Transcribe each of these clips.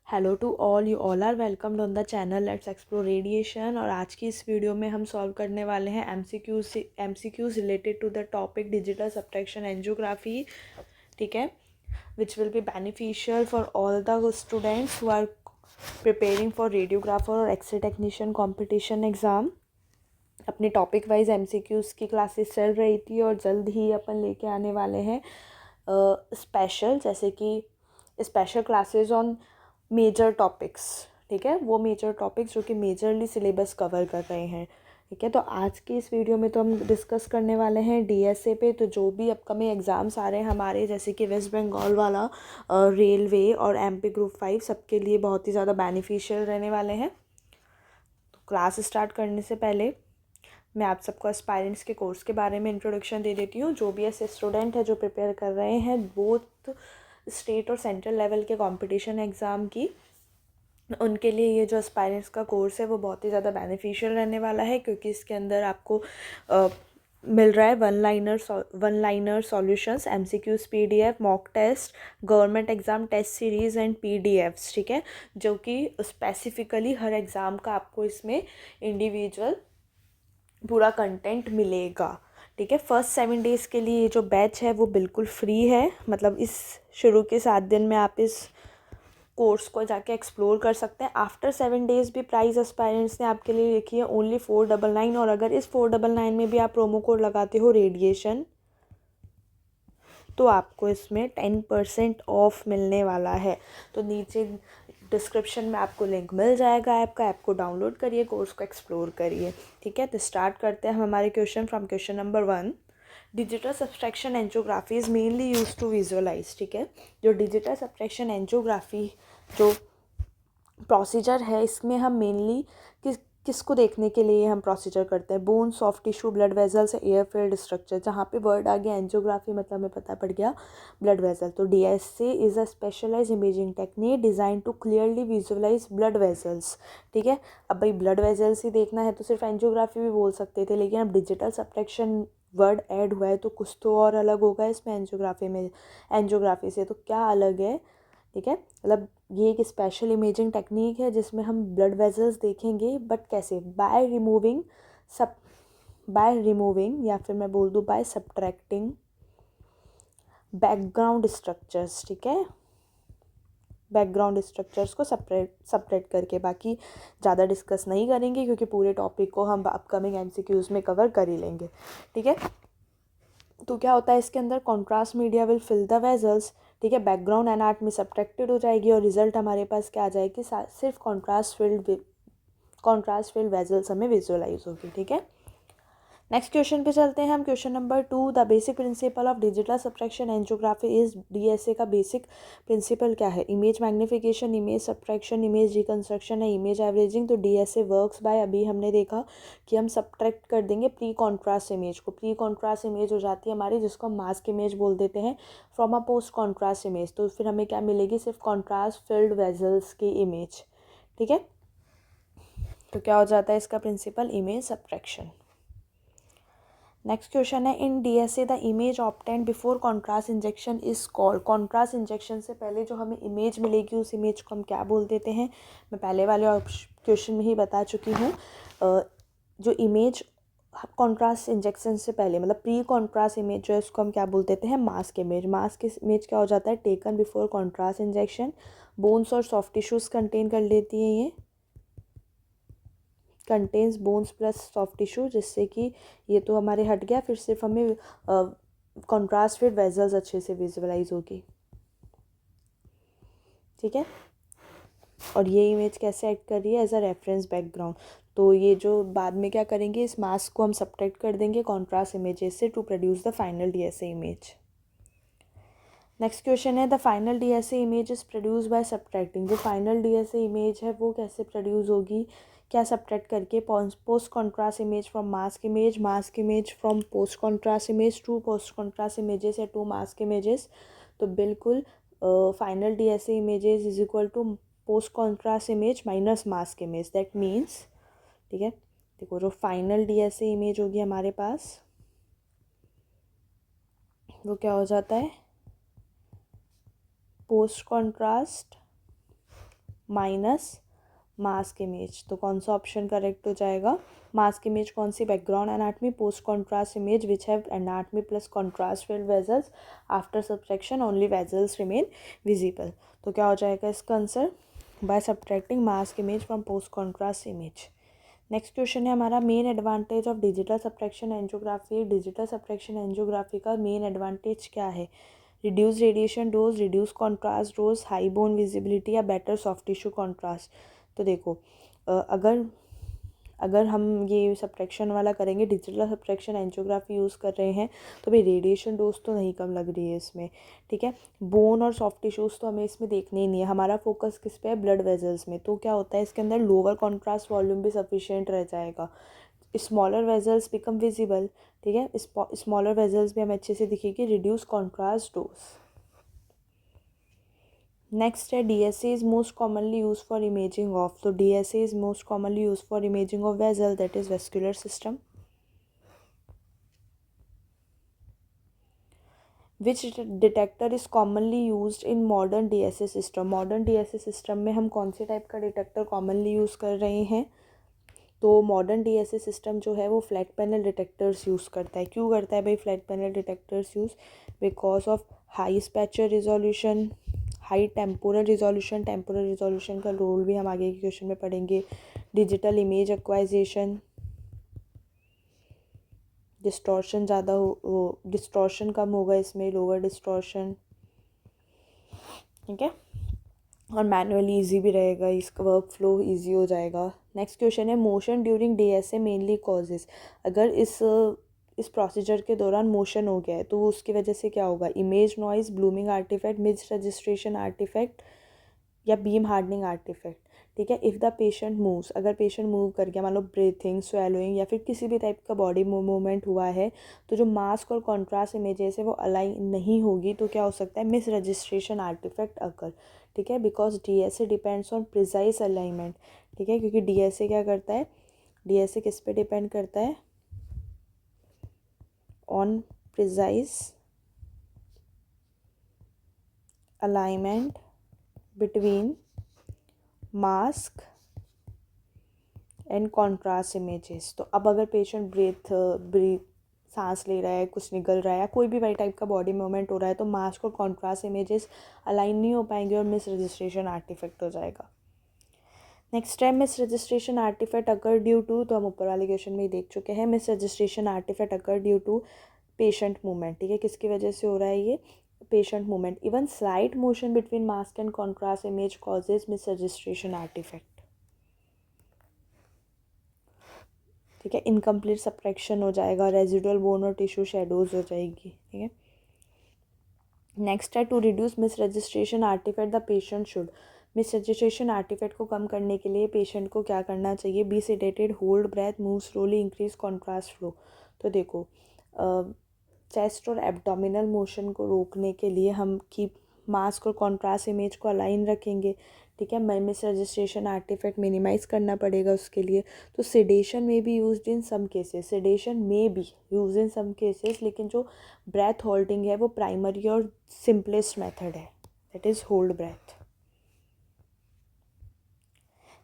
Hello to all, you all are welcomed on the channel let's explore radiation. और आज की इस video में हम सॉल्व करने वाले हैं MCQs related to the topic digital subtraction angiography. ठीक है, which will be beneficial for all the students who are preparing for radiographer और एक्सरे टेक्नीशियन कॉम्पिटिशन एग्ज़ाम। अपने टॉपिक वाइज एमसीक्यूज़ की क्लासेस चल रही थी और जल्द ही अपन लेके आने वाले हैं स्पेशल, जैसे कि special classes on major topics. ठीक है, वो मेजर टॉपिक्स जो कि मेजरली सिलेबस कवर कर रहे हैं। ठीक है, तो आज की इस वीडियो में तो हम डिस्कस करने वाले हैं डीएसए पे। तो जो भी अपकमिंग एग्ज़ाम्स आ रहे हैं हमारे, जैसे कि वेस्ट बंगाल वाला, रेलवे और एमपी ग्रुप 5, सबके लिए बहुत ही ज़्यादा बेनिफिशियल रहने वाले हैं। तो क्लास स्टार्ट करने से पहले मैं आप सबको एस्पायरेंट्स के कोर्स के बारे में इंट्रोडक्शन दे देती हूँ। जो भी ऐसे स्टूडेंट है जो प्रिपेयर कर रहे हैं बोथ स्टेट और सेंट्रल लेवल के कंपटीशन एग्ज़ाम की, उनके लिए ये जो एस्पायरेंट्स का कोर्स है वो बहुत ही ज़्यादा बेनिफिशियल रहने वाला है, क्योंकि इसके अंदर आपको मिल रहा है one liner solutions, MCQs, PDF, mock test, government exam test series and PDFs. ठीक है, जो कि स्पेसिफिकली हर एग्ज़ाम का आपको इसमें इंडिविजुअल पूरा कंटेंट मिलेगा। ठीक है, फर्स्ट 7 डेज़ के लिए ये जो बैच है वो बिल्कुल फ्री है। मतलब इस शुरू के 7 दिन में आप इस कोर्स को जाके एक्सप्लोर कर सकते हैं। आफ्टर 7 डेज़ भी प्राइस एस्पायरेंट्स ने आपके लिए लिखी है ओनली 499। और अगर इस 499 में भी आप प्रोमो कोड लगाते हो रेडिएशन, तो आपको इसमें 10% ऑफ मिलने वाला है। तो नीचे डिस्क्रिप्शन में आपको लिंक मिल जाएगा ऐप को डाउनलोड करिए, कोर्स को एक्सप्लोर करिए। ठीक है, तो स्टार्ट करते हैं हम हमारे question from question number 1। Digital subtraction angiography is mainly use to visualise. ठीक है, जो डिजिटल सब्सट्रैक्शन एंजियोग्राफी जो प्रोसीजर है, इसमें हम मेनली किसको देखने के लिए हम प्रोसीजर करते हैं? Bone, soft tissue, blood vessels, air field structure. जहाँ पे वर्ड आ गया एंजियोग्राफी, मतलब हमें पता पड़ गया ब्लड वेसल। तो DSA is a specialise imaging technique design to clearly visualise blood vessels. ठीक है, अब भाई ब्लड वेजल्स ही देखना है तो सिर्फ एंजियोग्राफी भी बोल सकते थे, लेकिन अब डिजिटल सब्ट्रैक्शन वर्ड ऐड हुआ है तो कुछ तो और अलग होगा इसमें एंजियोग्राफी से। तो क्या अलग है? ठीक है, मतलब ये एक स्पेशल इमेजिंग टेक्निक है जिसमें हम ब्लड वेजल्स देखेंगे, बट कैसे? बाय रिमूविंग या फिर मैं बोल दूँ बाय सब्ट्रैक्टिंग बैकग्राउंड स्ट्रक्चर्स। ठीक है, बैकग्राउंड स्ट्रक्चर्स को सेपरेट करके। बाकी ज़्यादा डिस्कस नहीं करेंगे क्योंकि पूरे टॉपिक को हम अपकमिंग एमसीक्यूज़ में कवर कर ही लेंगे। ठीक है, तो क्या होता है इसके अंदर? Contrast media will fill the vessels. ठीक है, बैकग्राउंड एनाटमी सब्ट्रैक्टेड हो जाएगी और रिजल्ट हमारे पास क्या आ जाएगी? सिर्फ कॉन्ट्रास्ट फिल्ड वेजल्स हमें विजुअलाइज होगी। ठीक है, नेक्स्ट क्वेश्चन पे चलते हैं हम। Question number 2, the basic principle of digital subtraction angiography is. DSA का बेसिक प्रिंसिपल क्या है? Image magnification, image subtraction, image reconstruction है, इमेज एवरेजिंग। तो डीएसए वर्क्स बाय, अभी हमने देखा कि हम सब्ट्रैक्ट कर देंगे प्री कॉन्ट्रास्ट इमेज को। प्री कॉन्ट्रास्ट इमेज हो जाती है हमारी, जिसको हम मास्क इमेज बोल देते हैं, from a post contrast image. तो फिर हमें क्या मिलेगी? सिर्फ कॉन्ट्रास्ट फिल्ड वेजल्स की इमेज। ठीक है, तो क्या हो जाता है इसका principle? Image subtraction. Next question है, in DSA the image obtained before contrast injection is called. Contrast injection से पहले जो हमें इमेज मिलेगी उस इमेज को हम क्या बोल देते हैं? मैं पहले वाले क्वेश्चन में ही बता चुकी हूँ। जो इमेज कॉन्ट्रास्ट इंजेक्शन से पहले, मतलब प्री कॉन्ट्रास्ट इमेज जो है उसको हम क्या बोल देते हैं? Mask image. मास्क इमेज क्या हो जाता है? Taken before contrast injection. Bones और सॉफ्ट टिश्यूज़ कंटेन कर लेती हैं, ये contains bones plus soft tissue, जिससे कि ये तो हमारे हट गया, फिर सिर्फ हमें कॉन्ट्रास्ट फिर वेजल्स अच्छे से विजुअलाइज होगी। ठीक है, और ये इमेज कैसे एक्ट कर रही है? As a reference background. तो ये जो बाद में क्या करेंगे, इस मास्क को हम सब्ट्रैक्ट कर देंगे कॉन्ट्रास्ट इमेजेस से to produce the final DSA image. Next question है, the final DSA image is produce by subtracting. जो फाइनल डीएसए इमेज है वो कैसे प्रोड्यूस होगी? क्या सब्ट्रैक्ट करके? Post contrast image from mask image from post contrast image, to post contrast images या to mask images. तो बिल्कुल final DSA images is equal to post contrast image minus mask image. That means, ठीक है, देखो जो final DSA image होगी हमारे पास वो क्या हो जाता है? Post contrast minus mask image. तो कौन सा ऑप्शन करेक्ट हो जाएगा? मास्क इमेज कौन सी? Background anatomy, post contrast image which have anatomy plus contrast filled vessels, after subtraction only vessels remain visible. तो क्या हो जाएगा इसका answer? By subtracting mask image from post contrast image. Next question है हमारा, main advantage of digital subtraction angiography. Digital subtraction angiography का main advantage क्या है? Reduce radiation dose, reduce contrast dose, high bone visibility या better soft tissue contrast. तो देखो अगर हम ये सब्ट्रैक्शन वाला करेंगे, डिजिटल सब्ट्रैक्शन एंजियोग्राफी यूज़ कर रहे हैं, तो भाई रेडिएशन डोज तो नहीं कम लग रही है इसमें, ठीक है। बोन और सॉफ्ट टिश्यूज़ तो हमें इसमें देखने ही नहीं है, हमारा फोकस किस पे है? ब्लड वेजल्स में। तो क्या होता है इसके अंदर? लोअर कॉन्ट्रास्ट वॉल्यूम भी सफिशिएंट रह जाएगा, स्मॉलर वेजल्स बिकम विजिबल, ठीक है। स्मॉलर वेजल्स भी हमें अच्छे से दिखेगी, रिड्यूस कॉन्ट्रास्ट डोज। नेक्स्ट है, DSA is most commonly use for imaging of. तो DSA is most commonly use for imaging of vessel, that is vascular system. Which detector is commonly use in modern DSA system. Modern DSA system में हम कौन से type का detector commonly use कर रहे हैं? तो मॉडर्न DSA सिस्टम जो है वो फ्लैट पैनल डिटेक्टर्स यूज़ करता है। क्यों करता है भाई flat panel detectors use? Because of high spatial resolution, high temporal resolution. Temporal resolution का रोल भी हम आगे के क्वेश्चन में पढ़ेंगे। डिजिटल इमेज एक्वाइजेशन, डिस्टॉर्शन ज़्यादा हो डिस्टॉर्शन कम होगा इसमें, लोअर डिस्टॉर्शन, ठीक है। और मैनुअली ईजी भी रहेगा, इसका वर्क फ्लो ईजी हो जाएगा। नेक्स्ट क्वेश्चन है, motion during DSA mainly causes. अगर इस प्रोसीजर के दौरान मोशन हो गया है तो उसकी वजह से क्या होगा? Image noise, blooming artifact, misregistration artifact या बीम हार्डनिंग आर्टिफैक्ट, ठीक है। इफ़ द पेशेंट मूव्स, अगर पेशेंट मूव कर गया, मान लो ब्रीथिंग, स्वेलोइंग या फिर किसी भी टाइप का बॉडी मूवमेंट हुआ है, तो जो मास्क और कॉन्ट्रास्ट इमेजेस है वो अलाइन नहीं होगी, तो क्या हो सकता है? मिस रजिस्ट्रेशन आर्टिफैक्ट अकर, ठीक है। Because DSA depends on precise alignment, ठीक है, क्योंकि DSA क्या करता है? DSA किस पे डिपेंड करता है? On precise alignment between mask and contrast images. तो अब अगर पेशेंट ब्रीथ सांस ले रहा है, कुछ निकल रहा है या कोई भी वाई टाइप का बॉडी मूवमेंट हो रहा है, तो मास्क और कॉन्ट्रास्ट इमेजेस अलाइन नहीं हो पाएंगे और मिस रजिस्ट्रेशन आर्टिफैक्ट हो जाएगा। Next time misregistration artifact occur due to, तो हम ऊपर वाले क्वेश्चन में ही देख चुके हैं। Misregistration artifact occur due to patient movement, ठीक है। किसकी वजह से हो रहा है ये? Patient movement. Even slight motion between mask and contrast image causes misregistration artifact, ठीक है। इनकम्प्लीट सब्ट्रैक्शन हो जाएगा, रेजिडुअल बोन और टिश्यू शेडोज हो जाएगी, ठीक है। नेक्स्ट है, to reduce misregistration artifact the patient should. Misregistration artifact को कम करने के लिए पेशेंट को क्या करना चाहिए? Be sedated, hold breath, move slowly, increase contrast flow. तो देखो चेस्ट और एब्डोमिनल मोशन को रोकने के लिए हम कीप मास्क और कॉन्ट्रास्ट इमेज को अलाइन रखेंगे, ठीक है। मिस रजिस्ट्रेशन आर्टिफैक्ट मिनिमाइज करना पड़ेगा उसके लिए। तो सेडेशन में भी used in some cases, sedation में भी यूज इन सम केसेस, लेकिन जो ब्रेथ होल्डिंग है वो प्राइमरी और सिंपलेस्ट मेथड है, that is hold breath.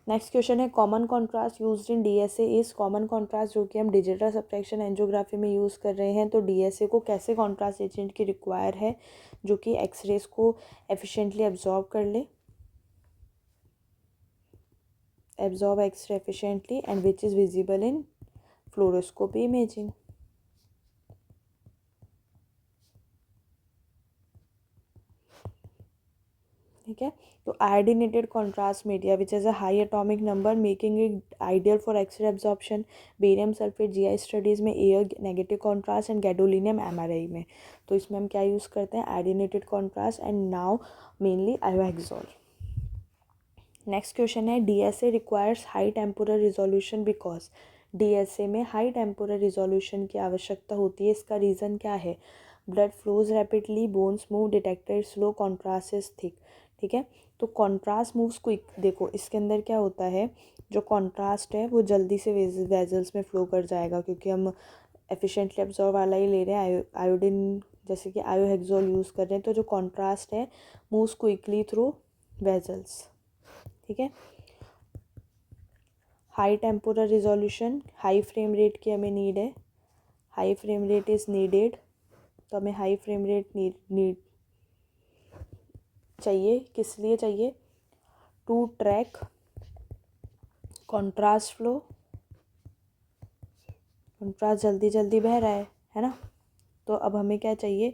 Next question है, common contrast used in DSA is. Common contrast जो कि हम डिजिटल सब्ट्रैक्शन एंजियोग्राफी में यूज़ कर रहे हैं, तो DSA को कैसे कॉन्ट्रास्ट एजेंट की रिक्वायर है जो कि एक्सरेज को एफिशिएंटली एब्जॉर्ब कर ले, absorb X-ray efficiently and which is visible in fluoroscopy imaging, ठीक है। तो iodinated contrast media which is a high atomic number making it ideal for X ray absorption. Barium sulphate GI studies में air negative contrast and gadolinium MRI में। तो इसमें हम क्या use करते हैं? Iodinated contrast and now mainly iohexol. Next question है, DSA requires high temporal resolution because. DSA में हाई टेम्पोरल रिजोल्यूशन की आवश्यकता होती है, इसका रीज़न क्या है? Blood flows rapidly, bones move, detector slow, contrast is thick, ठीक है। तो कॉन्ट्रास्ट मूव्स क्विक। देखो इसके अंदर क्या होता है, जो कॉन्ट्रास्ट है वो जल्दी से वेजल्स में फ्लो कर जाएगा, क्योंकि हम एफिशिएंटली एब्जॉर्ब वाला ही ले रहे हैं, आयोडीन जैसे कि आयोहेक्सोल यूज़ कर रहे हैं। तो जो कॉन्ट्रास्ट है मूव्स क्विकली थ्रू वेजल्स, ठीक है। High temporal resolution, high frame rate की हमें नीड है, high frame rate is needed, तो हमें हाई फ्रेम रेट नीड चाहिए। किस लिए चाहिए? To track contrast flow, contrast जल्दी जल्दी बह रहा है ना। तो अब हमें क्या चाहिए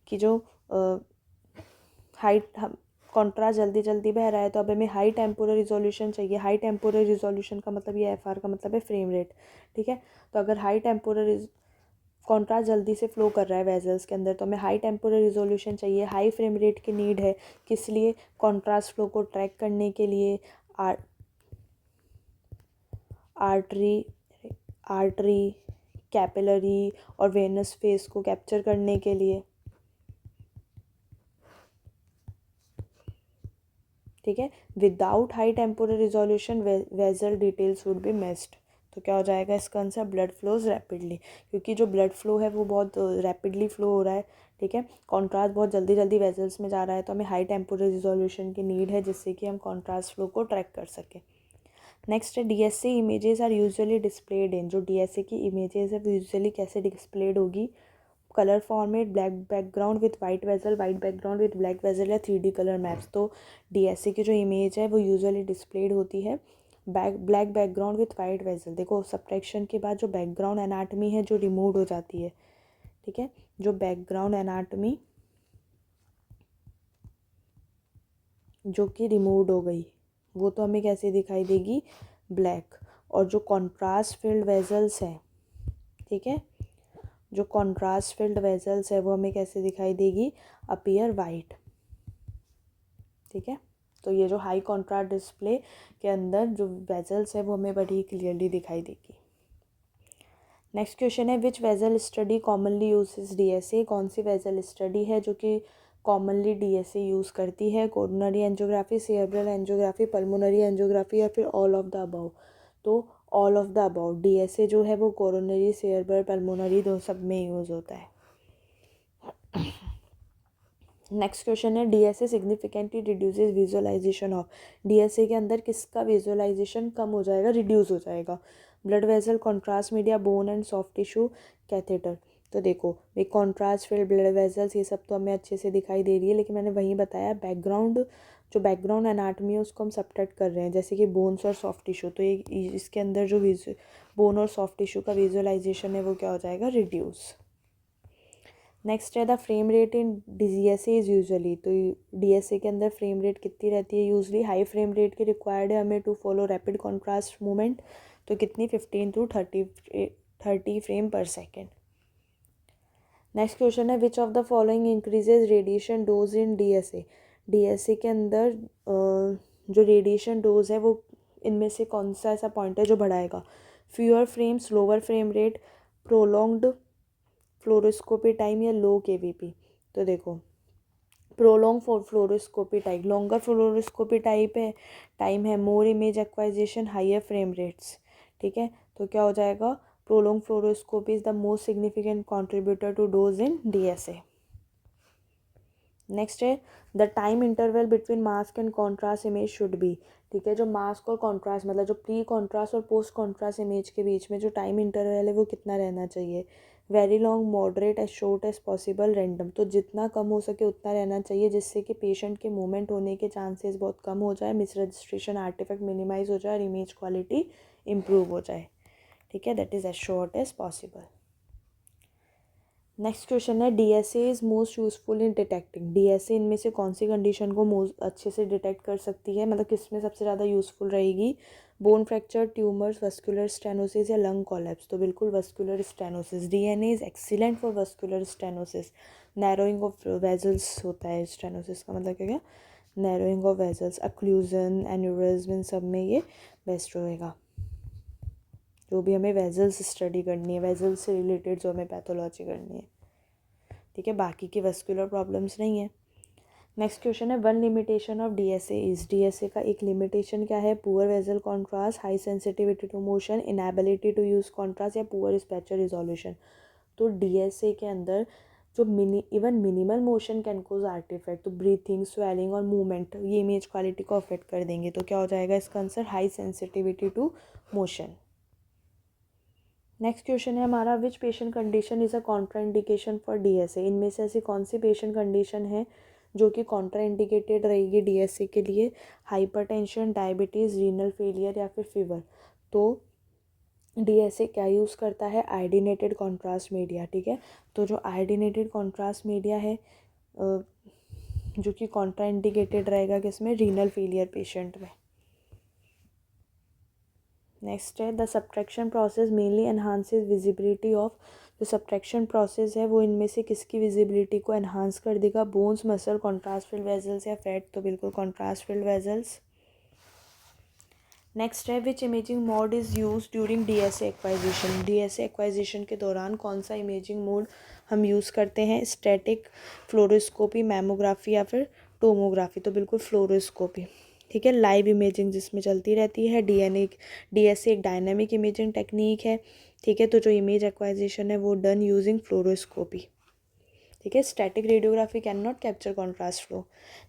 कि जो हाइट कॉन्ट्रास्ट जल्दी जल्दी बह रहा है, तो अब हमें हाई टेम्पोरल रिजोल्यूशन चाहिए। हाई टेम्पोरल रिजोल्यूशन का मतलब ये एफ आर का मतलब है फ्रेम रेट, ठीक है। तो अगर हाई टेम्पोरल कॉन्ट्रास्ट जल्दी से फ्लो कर रहा है वेजल्स के अंदर, तो हमें हाई टेम्पोरल रिजोल्यूशन चाहिए, हाई फ्रेम रेट की नीड है। किस लिए? कॉन्ट्रास्ट फ्लो को ट्रैक करने के लिए, आर्टरी आर्टरी कैपिलरी और वेनस फेस को कैप्चर करने के लिए, ठीक है। Without high temporal resolution vessel details would be missed. तो क्या हो जाएगा इसका आंसर? ब्लड फ्लोज रैपिडली, क्योंकि जो ब्लड फ्लो है वो बहुत रैपिडली फ्लो हो रहा है, ठीक है। कॉन्ट्रास्ट बहुत जल्दी जल्दी वेजल्स में जा रहा है, तो हमें हाई टेम्पोरल रिजोल्यूशन की नीड है, जिससे कि हम कॉन्ट्रास्ट फ्लो को ट्रैक कर सकें। नेक्स्ट है DSA images are usually displayed in. जो डीएसए की इमेजेस है वो यूजुअली कैसे डिस्प्लेड होगी? Colour format, black background with white vessel, white background with black vessel या 3D कलर मैप्स। तो डीएसए की जो इमेज है वो यूजुअली डिस्प्लेड होती है black background with white vessel. देखो सब्ट्रैक्शन के बाद जो बैकग्राउंड एनाटमी है जो रिमूव हो जाती है, ठीक है। जो बैकग्राउंड एनाटमी जो कि रिमूव हो गई, वो तो हमें कैसे दिखाई देगी? ब्लैक। और जो कॉन्ट्रास्ट फिल्ड वेजल्स हैं, ठीक है, जो कॉन्ट्रास्ट फिल्ड वेजल्स है वो हमें कैसे दिखाई देगी? अपीयर वाइट, ठीक है। तो ये जो हाई कॉन्ट्रास्ट डिस्प्ले के अंदर जो वेजल्स है वो हमें बड़ी क्लियरली दिखाई देगी। नेक्स्ट क्वेश्चन है which vessel study commonly uses DSA. कौन सी वेजल स्टडी है जो कि कॉमनली डीएसए यूज़ करती है? Coronary angiography, cerebral angiography, pulmonary angiography या फिर ऑल ऑफ द अबव। तो all of the above. DSA जो है वो कोरोनरी, सेरेब्रल, पल्मोनरी दो सब में यूज़ होता है। नेक्स्ट क्वेश्चन है DSA significantly reduces visualization of. DSA के अंदर किसका विजुअलाइजेशन कम हो जाएगा? रिड्यूस हो जाएगा। Blood vessel, contrast media, bone and soft tissue, catheter. तो देखो एक कॉन्ट्रास्ट फिल्ड, ब्लड वेसल्स, ये सब तो हमें अच्छे से दिखाई दे रही है, लेकिन मैंने वहीं बताया बैकग्राउंड, जो बैकग्राउंड एनाटमी है उसको हम सब्ट्रैक्ट कर रहे हैं, जैसे कि बोन्स और सॉफ्ट टिश्यू। तो ये इसके अंदर जो बोन और सॉफ्ट टिश्यू का विजुअलाइजेशन है वो क्या हो जाएगा? रिड्यूस। नेक्स्ट है the frame rate in DSA is usually. तो डीएसए के अंदर फ्रेम रेट कितनी रहती है? यूजली हाई फ्रेम रेट की रिक्वायर्ड है हमें to follow rapid contrast movement. तो कितनी? 15 to 30 frame per second. Next question है which of the following increases radiation dose in DSA. DSA के अंदर जो रेडिएशन डोज है वो इनमें से कौन सा ऐसा पॉइंट है जो बढ़ाएगा? Fewer frames, lower frame rate, prolonged fluoroscopy time या लो केवीपी। तो देखो prolong fluoroscopy type, longer fluoroscopy time है, more image acquisition, higher frame rates, ठीक है। तो क्या हो जाएगा? Prolong fluoroscopy is the most significant contributor to dose in DSA. Next है the time interval between mask and contrast image should be. ठीक है, जो मास्क और कॉन्ट्रास्ट मतलब जो प्री कॉन्ट्रास्ट और पोस्ट कॉन्ट्रास्ट इमेज के बीच में जो टाइम इंटरवल है वो कितना रहना चाहिए? Very long, moderate, as short as possible, random. तो जितना कम हो सके उतना रहना चाहिए, जिससे कि पेशेंट के मूवमेंट होने के चांसेस बहुत कम हो जाए, मिस रजिस्ट्रेशन आर्टिफैक्ट मिनिमाइज हो जाए और इमेज क्वालिटी इम्प्रूव हो जाए। ठीक है, that is as short as possible. Next question है DSA is most useful in detecting. DSA इनमें से कौन सी कंडीशन को मोस्ट अच्छे से डिटेक्ट कर सकती है, मतलब किस में सबसे ज़्यादा यूजफुल रहेगी? Bone fracture, tumours, vascular stenosis या लंग कोलैप्स। तो बिल्कुल vascular stenosis. DNA is excellent for vascular stenosis. Narrowing of vessels होता है स्टेनोसिस का मतलब क्या? Narrowing of vessels, occlusion, aneurysm, इन सब में ये बेस्ट रहेगा। जो भी हमें वेजल्स स्टडी करनी है, वेजल्स से रिलेटेड जो हमें पैथोलॉजी करनी है, ठीक है, बाकी की वस्कुलर प्रॉब्लम्स नहीं है। नेक्स्ट क्वेश्चन है one limitation of DSA is. DSA का एक लिमिटेशन क्या है? Poor vessel contrast, high sensitivity to motion, inability to use contrast या पुअर स्पैचर रिजोल्यूशन। तो डीएसए के अंदर जो even minimal motion can cause artifact, तो ब्रीथिंग, स्वेलिंग और मूवमेंट ये इमेज क्वालिटी को अफेक्ट कर देंगे। तो क्या हो जाएगा इसका answer, high sensitivity to motion. Next question है हमारा, विच patient condition is a contraindication for DSA. इनमें से ऐसी कौन सी पेशेंट कंडीशन है जो कि कॉन्ट्राइंडिकेटेड रहेगी डीएसए के लिए, हाइपरटेंशन, डायबिटीज़, रीनल फेलियर या फिर फीवर। तो डीएसए क्या यूज़ करता है, आयोडीनेटेड कॉन्ट्रास्ट मीडिया, ठीक है। तो जो आयोडीनेटेड कॉन्ट्रास्ट मीडिया है जो कि कॉन्ट्राइंडिकेटेड रहेगा किसमें, रीनल फेलियर पेशेंट में। नेक्स्ट है, the subtraction process mainly enhances visibility of. जो सब्ट्रैक्शन प्रोसेस है वो इनमें से किसकी विजिबिलिटी को एनहांस कर देगा, bones, muscle, contrast filled vessels या फैट। तो बिल्कुल कॉन्ट्रास्ट फिल्ड वेजल्स। नेक्स्ट है, which imaging mode is use during DSA acquisition. DSA acquisition के दौरान कौन सा इमेजिंग मोड हम यूज़ करते हैं, स्टैटिक, फ्लोरोस्कोपी, मैमोग्राफी या फिर टोमोग्राफी। तो बिल्कुल फ्लोरोस्कोपी, ठीक है। लाइव इमेजिंग जिसमें चलती रहती है। डीएसए एक डायनेमिक इमेजिंग टेक्निक है, ठीक है। तो जो इमेज एक्वाइजिशन है वो डन यूजिंग फ्लोरोस्कोपी, ठीक है। Static radiography can not capture contrast flow.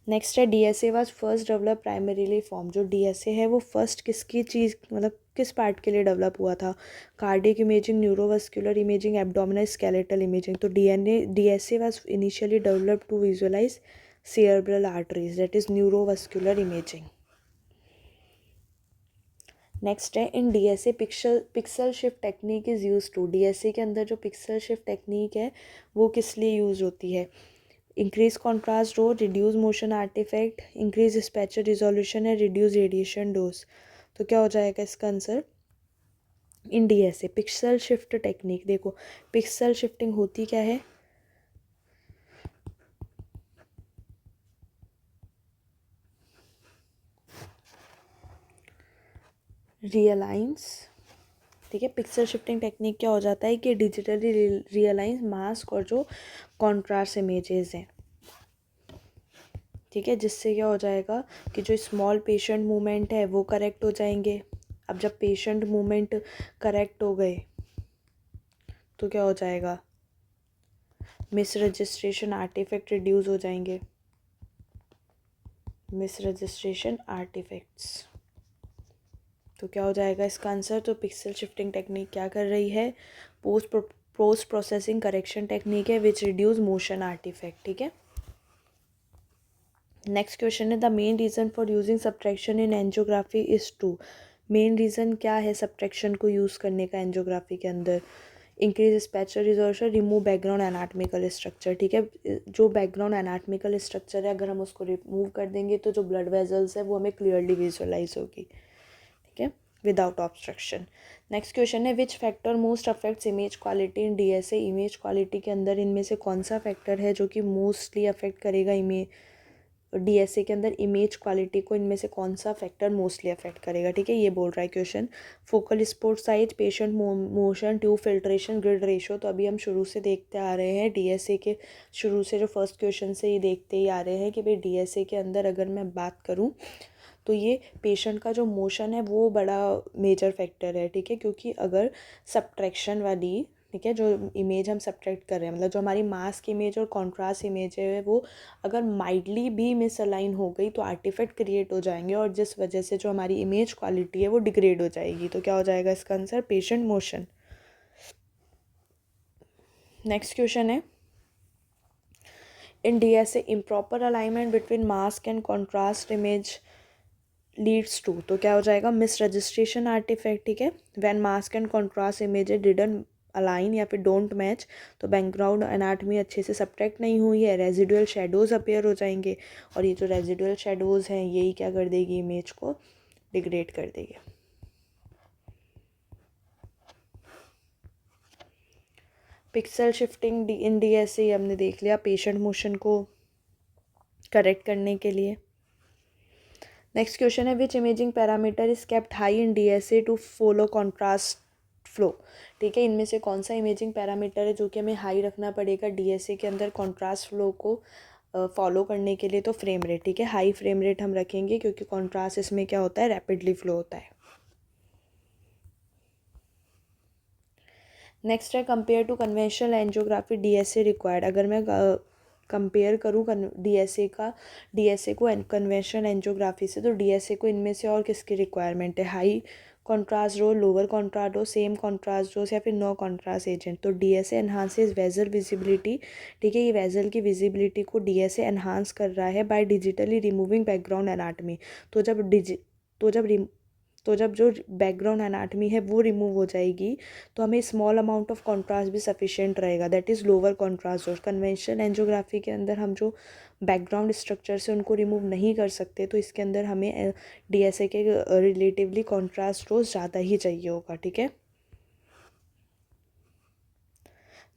Next है, DSA was first develop primarily form. जो डीएसए है वो फर्स्ट किसकी चीज़, मतलब किस पार्ट के लिए डेवलप हुआ था, cardiac imaging, neurovascular imaging, abdominal, skeletal imaging. तो DSA was initially develop to visualize cerebral arteries, that is neurovascular imaging. Next है, in DSA pixel shift technique is use to. DSA के अंदर जो pixel shift technique है वो किस लिए use होती है, increase contrast row, reduce motion artifact, increase spatial resolution है, रिड्यूस रेडिएशन डोज। तो क्या हो जाएगा इसका answer, in DSA pixel shift technique. देखो पिक्सल शिफ्टिंग होती क्या है, रियलाइंस, ठीक है। पिक्सल शिफ्टिंग टेक्निक क्या हो जाता है कि डिजिटली रियलाइंस मास्क और जो कॉन्ट्रास्ट इमेजेस हैं, ठीक है, जिससे क्या हो जाएगा कि जो स्मॉल पेशेंट मूवमेंट है वो करेक्ट हो जाएंगे। अब जब पेशेंट मूवमेंट करेक्ट हो गए तो क्या हो जाएगा, मिस रजिस्ट्रेशन आर्टिफैक्ट रिड्यूस हो जाएंगे, मिस रजिस्ट्रेशन आर्टिफैक्ट्स। तो क्या हो जाएगा इसका आंसर, तो पिक्सल शिफ्टिंग टेक्निक क्या कर रही है, पोस्ट प्रोसेसिंग करेक्शन टेक्निक है विच रिड्यूस मोशन आर्टिफैक्ट, ठीक है। नेक्स्ट क्वेश्चन है, the main reason for using subtraction in angiography is to. Main reason क्या है सब्ट्रैक्शन को यूज़ करने का एंजियोग्राफी के अंदर, increase spatial resolution, remove background anatomical structure, ठीक है। जो बैकग्राउंड एनाटॉमिकल स्ट्रक्चर है अगर हम उसको रिमूव कर देंगे तो जो ब्लड वेजल्स है वो हमें क्लियरली विजुअलाइज होगी, ठीक है, विदाउट ऑब्स्ट्रक्शन। नेक्स्ट क्वेश्चन है, which factor most affects image quality in DSA. Image quality के अंदर इनमें से कौन सा फैक्टर है जो कि मोस्टली अफेक्ट करेगा डीएसए के अंदर इमेज क्वालिटी को, इनमें से कौन सा फैक्टर मोस्टली अफेक्ट करेगा, ठीक है। ये बोल रहा है question, focal spot size, patient motion, tube filtration, grid ratio. तो अभी हम शुरू से देखते आ रहे हैं डीएसए के, शुरू से जो फर्स्ट क्वेश्चन से ही देखते ही आ रहे हैं कि भाई डीएसए के अंदर अगर मैं बात करूँ तो ये पेशेंट का जो मोशन है वो बड़ा मेजर फैक्टर है, ठीक है। क्योंकि अगर सब्ट्रैक्शन वाली, ठीक है, जो इमेज हम सब्ट्रैक्ट कर रहे हैं, मतलब जो हमारी मास्क इमेज और कॉन्ट्रास्ट इमेज है वो अगर माइल्डली भी मिसअलाइन हो गई तो आर्टिफैक्ट क्रिएट हो जाएंगे और जिस वजह से जो हमारी इमेज क्वालिटी है वो डिग्रेड हो जाएगी। तो क्या हो जाएगा इसका answer, patient motion. Next question है, in DSA improper alignment between mask and contrast image leads to. तो क्या हो जाएगा, मिस रजिस्ट्रेशन आर्टिफैक्ट, ठीक है। When mask and contrast images didn't align या फिर डोंट मैच, तो बैकग्राउंड एनाटमी अच्छे से सब्ट्रैक्ट नहीं हुई है, रेजिडुअल शेडोज़ अपीयर हो जाएंगे और ये जो रेजिडुअल शेडोज़ हैं यही क्या कर देगी, इमेज को डिग्रेड कर देगी। पिक्सल शिफ्टिंग इन डीएसए हमने देख लिया पेशेंट मोशन को करेक्ट करने के लिए। नेक्स्ट क्वेश्चन है, which imaging parameter is kept high in DSA to follow contrast flow, ठीक है। इनमें से कौन सा इमेजिंग पैरामीटर है जो कि हमें हाई रखना पड़ेगा डीएसए के अंदर कॉन्ट्रास्ट फ्लो को फॉलो करने के लिए, तो फ्रेम रेट, ठीक है। हाई फ्रेम रेट हम रखेंगे क्योंकि कॉन्ट्रास्ट इसमें क्या होता है, रैपिडली फ्लो होता है। नेक्स्ट है compare to conventional angiography DSA required. अगर मैं कंपेयर करूँ डीएसए को कन्वेंशनल एंजियोग्राफी से, तो डीएसए को इनमें से और किसकी रिक्वायरमेंट है? High contrast dose, lower contrast dose, same contrast dose या फिर नो कॉन्ट्रास्ट एजेंट। तो डीएसए एनहांसेस वेजल विजिबिलिटी, ठीक है, ये वेजल की विजिबिलिटी को डीएसए एनहांस कर रहा है by digitally removing background anatomy. तो जब जो बैकग्राउंड एनाटमी है वो रिमूव हो जाएगी तो हमें स्मॉल अमाउंट ऑफ कॉन्ट्रास्ट भी सफिशिएंट रहेगा, that is lower contrast dose. Conventional angiography के अंदर हम जो बैकग्राउंड स्ट्रक्चर से उनको रिमूव नहीं कर सकते, तो इसके अंदर हमें डीएसए के रिलेटिवली कॉन्ट्रास्ट डोज ज़्यादा ही चाहिए होगा, ठीक है।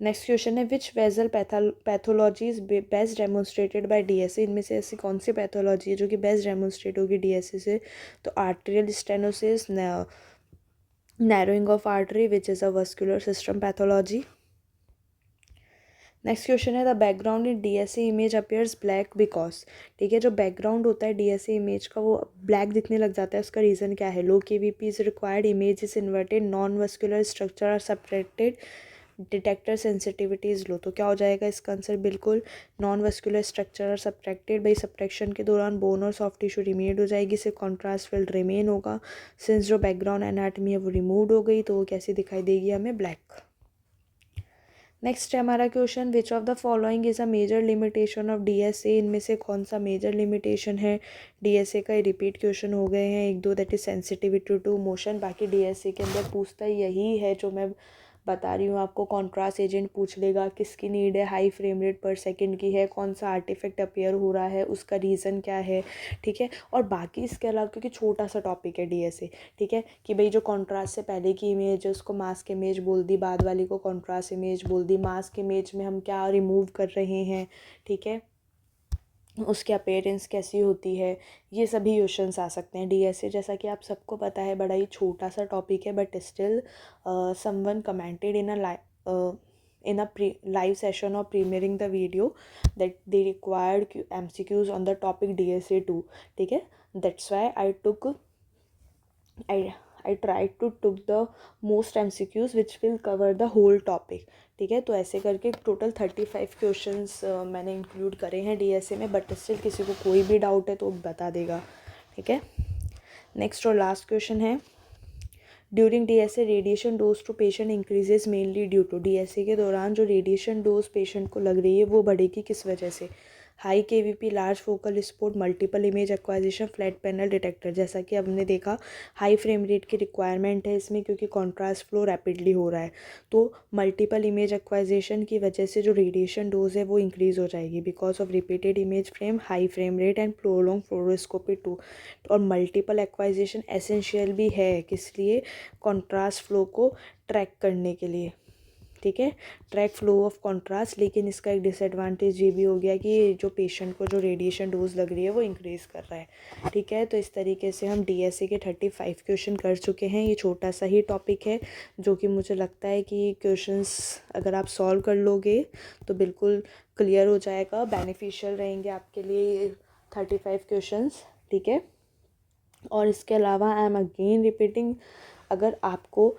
नेक्स्ट क्वेश्चन है which vessel pathology is best demonstrated by DSA. इनमें से ऐसी कौन सी पैथोलॉजी है जो कि बेस्ट डेमोन्स्ट्रेट होगी डीएसए से? तो arterial stenosis, narrowing of artery which is a vascular system pathology. Next question है the background in DSA image appears black because, ठीक है, जो बैकग्राउंड होता है डीएसए इमेज का वो ब्लैक दिखने लग जाता है, उसका रीज़न क्या है? Low kVp is required, image is inverted, non vascular structure are subtracted, detector sensitivity is low. तो क्या हो जाएगा इसका आंसर? बिल्कुल non vascular structure are subtracted. भाई सब्ट्रैक्शन के दौरान बोन और सॉफ्ट टिश्यू रिमेड हो जाएगी, सिर्फ कॉन्ट्रास्ट फील्ड रिमेन होगा। सिंस जो बैकग्राउंड एनाटमी है वो रिमूव हो गई, तो वो कैसी दिखाई देगी हमें? ब्लैक। नेक्स्ट है हमारा question which of the following is a major limitation of DSA. इनमें से कौन सा मेजर लिमिटेशन है डीएसए का? रिपीट क्वेश्चन हो गए हैं एक दो, that is sensitivity to motion. बाकी डीएसए के अंदर पूछता यही है जो मैं बता रही हूँ आपको। कॉन्ट्रास्ट एजेंट पूछ लेगा, किसकी नीड है, हाई फ्रेम रेट पर सेकंड की है, कौन सा आर्टिफैक्ट अपीयर हो रहा है, उसका रीज़न क्या है, ठीक है। और बाकी इसके अलावा क्योंकि छोटा सा टॉपिक है डीएसए, ठीक है, कि भाई जो कॉन्ट्रास्ट से पहले की इमेज है उसको मास्क इमेज बोल दी, बाद वाली को कॉन्ट्रास्ट इमेज बोल दी, मास्क इमेज में हम क्या रिमूव कर रहे हैं, ठीक है, उसकी अपेयरेंस कैसी होती है, ये सभी क्वेश्चंस आ सकते हैं डीएसए। जैसा कि आप सबको पता है बड़ा ही छोटा सा टॉपिक है, but still someone commented in a live session or premiering the video that they required MCQs on the topic DSA 2, ठीक है। that's why I tried to took the most MCQs which will cover the whole topic, ठीक है। तो ऐसे करके total 35 questions मैंने include करे हैं डीएसए में, बट स्टिल किसी को कोई भी डाउट है तो बता देगा, ठीक है। नेक्स्ट और लास्ट क्वेश्चन है during DSA radiation dose to patient increases mainly due to. DSA के दौरान जो रेडिएशन डोज पेशेंट को लग रही है वो बढ़ेगी किस वजह से? High KVP, large focal spot, multiple image acquisition, flat panel detector. जैसा कि हमने देखा हाई फ्रेम रेट की रिक्वायरमेंट है इसमें क्योंकि कॉन्ट्रास्ट फ्लो रैपिडली हो रहा है, तो मल्टीपल इमेज एक्वाजिशन की वजह से जो रेडिएशन डोज है वो इंक्रीज़ हो जाएगी because of repeated image frame, high frame rate and prolong fluoroscopy too. और मल्टीपल एक्वाजिशन एसेंशियल भी है किस लिए? कॉन्ट्रास्ट फ्लो को ट्रैक करने के लिए, ठीक है, ट्रैक फ्लो ऑफ कॉन्ट्रास्ट। लेकिन इसका एक डिसएडवांटेज ये भी हो गया कि जो पेशेंट को जो रेडिएशन डोज लग रही है वो इंक्रीज़ कर रहा है, ठीक है। तो इस तरीके से हम डीएसए के 35 क्वेश्चन कर चुके हैं। ये छोटा सा ही टॉपिक है जो कि मुझे लगता है कि क्वेश्चंस अगर आप सॉल्व कर लोगे तो बिल्कुल क्लियर हो जाएगा, बेनिफिशियल रहेंगे आपके लिए 35 क्वेश्चंस, ठीक है। और इसके अलावा आई एम अगेन रिपीटिंग, अगर आपको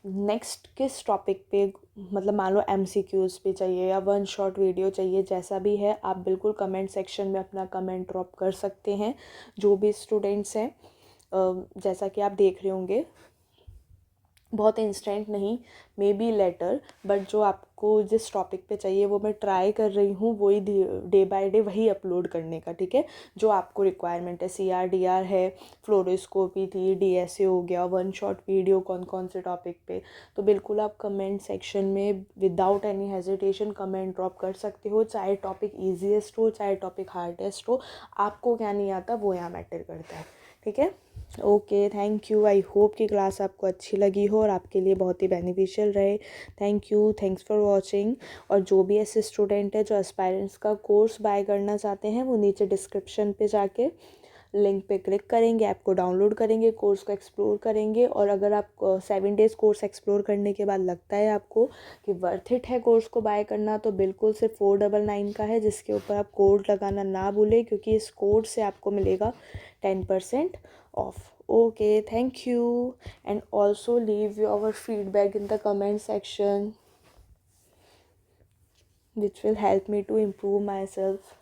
नेक्स्ट किस टॉपिक पे, मतलब मान लो MCQs पे चाहिए या वन शॉट वीडियो चाहिए, जैसा भी है आप बिल्कुल कमेंट सेक्शन में अपना कमेंट ड्रॉप कर सकते हैं। जो भी स्टूडेंट्स हैं जैसा कि आप देख रहे होंगे बहुत इंस्टेंट नहीं, मे बी लेटर, बट जो आपको जिस टॉपिक पे चाहिए वो मैं ट्राई कर रही हूँ वही डे बाय डे वही अपलोड करने का, ठीक है। जो आपको रिक्वायरमेंट है, CRDR है, फ्लोरोस्कोपी थी, डीएसए हो गया, वन शॉट वीडियो कौन कौन से टॉपिक पे, तो बिल्कुल आप कमेंट सेक्शन में without any hesitation comment drop कर सकते हो, चाहे टॉपिक ईजीएस्ट हो चाहे टॉपिक हार्डेस्ट हो, आपको क्या नहीं आता वो यहाँ मैटर करता है, ठीक है। Okay, thank you. I hope कि क्लास आपको अच्छी लगी हो और आपके लिए बहुत ही बेनिफिशियल रहे। Thank you, thanks for watching. और जो भी ऐसे स्टूडेंट है जो एस्पायरेंट्स का कोर्स बाय करना चाहते हैं वो नीचे डिस्क्रिप्शन पे जाके लिंक पे क्लिक करेंगे, ऐप को डाउनलोड करेंगे, कोर्स को एक्सप्लोर करेंगे। और अगर आप 7 डेज़ कोर्स एक्सप्लोर करने के बाद लगता है आपको कि वर्थ इट है कोर्स को बाय करना, तो बिल्कुल सिर्फ 499 का है, जिसके ऊपर आप कोड लगाना ना भूलें क्योंकि इस कोड से आपको मिलेगा 10% off. Okay, thank you. And also leave your feedback in the comment section, which will help me to improve myself.